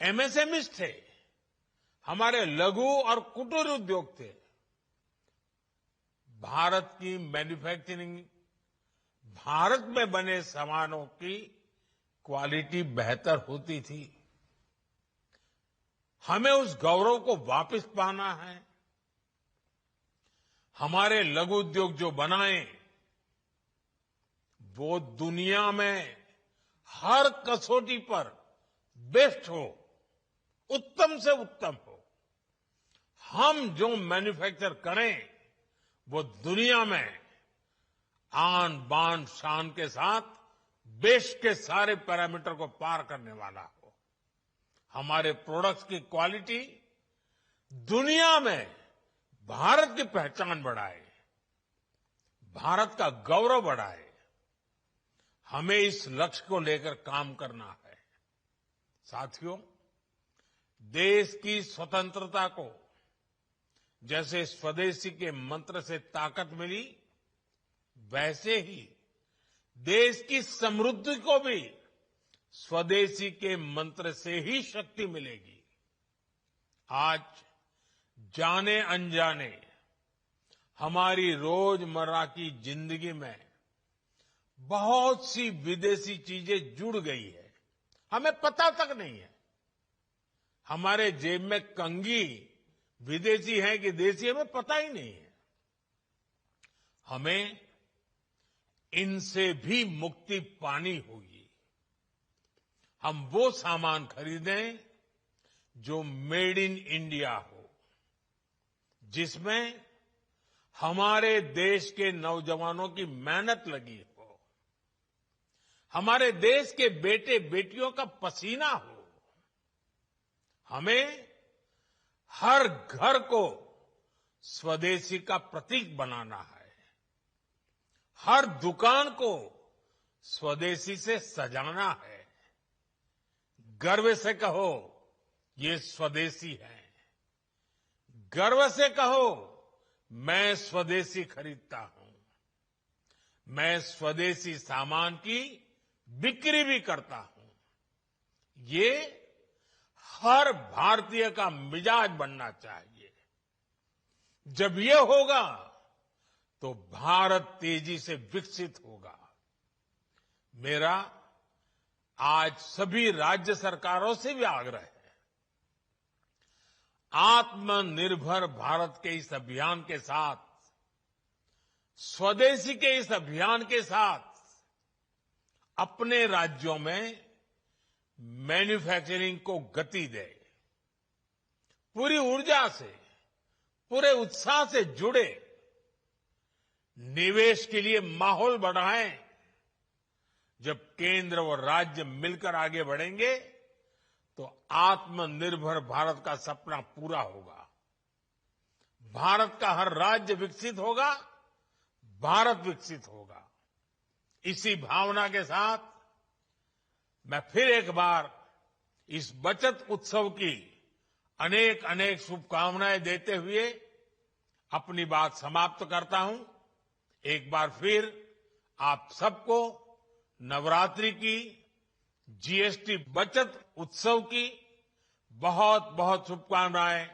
MSMEs थे, हमारे लघु और कुटीर उद्योग थे। भारत की मैन्युफैक्चरिंग, भारत में बने सामानों की क्वालिटी बेहतर होती थी। हमें उस गौरव को वापस पाना है। हमारे लघु उद्योग जो बनाए वो दुनिया में हर कसौटी पर बेस्ट हो, उत्तम से उत्तम हो। हम जो मैन्युफैक्चर करें वो दुनिया में आन बान शान के साथ देश के सारे पैरामीटर को पार करने वाला हो। हमारे प्रोडक्ट्स की क्वालिटी दुनिया में भारत की पहचान बढ़ाए, भारत का गौरव बढ़ाए। हमें इस लक्ष्य को लेकर काम करना है। साथियों, देश की स्वतंत्रता को जैसे स्वदेशी के मंत्र से ताकत मिली, वैसे ही देश की समृद्धि को भी स्वदेशी के मंत्र से ही शक्ति मिलेगी। आज जाने अनजाने हमारी रोजमर्रा की जिंदगी में बहुत सी विदेशी चीजें जुड़ गई है, हमें पता तक नहीं है। हमारे जेब में कंघी विदेशी है कि देसी, हमें पता ही नहीं है। हमें इनसे भी मुक्ति पानी होगी। हम वो सामान खरीदें जो मेड इन इंडिया हो, जिसमें हमारे देश के नौजवानों की मेहनत लगी हो, हमारे देश के बेटे बेटियों का पसीना हो। हमें हर घर को स्वदेशी का प्रतीक बनाना है, हर दुकान को स्वदेशी से सजाना है। गर्व से कहो ये स्वदेशी है, गर्व से कहो मैं स्वदेशी खरीदता हूं, मैं स्वदेशी सामान की बिक्री भी करता हूं। ये हर भारतीय का मिजाज बनना चाहिए। जब ये होगा तो भारत तेजी से विकसित होगा। मेरा आज सभी राज्य सरकारों से भी आग्रह है, आत्मनिर्भर भारत के इस अभियान के साथ, स्वदेशी के इस अभियान के साथ अपने राज्यों में मैन्युफैक्चरिंग को गति दे, पूरी ऊर्जा से, पूरे उत्साह से जुड़े, निवेश के लिए माहौल बढ़ाएं। जब केंद्र और राज्य मिलकर आगे बढ़ेंगे तो आत्मनिर्भर भारत का सपना पूरा होगा। भारत का हर राज्य विकसित होगा, भारत विकसित होगा। इसी भावना के साथ मैं फिर एक बार इस बचत उत्सव की अनेक अनेक शुभकामनाएं देते हुए अपनी बात समाप्त करता हूं। एक बार फिर आप सबको नवरात्रि की, जीएसटी बचत उत्सव की बहुत बहुत शुभकामनाएं।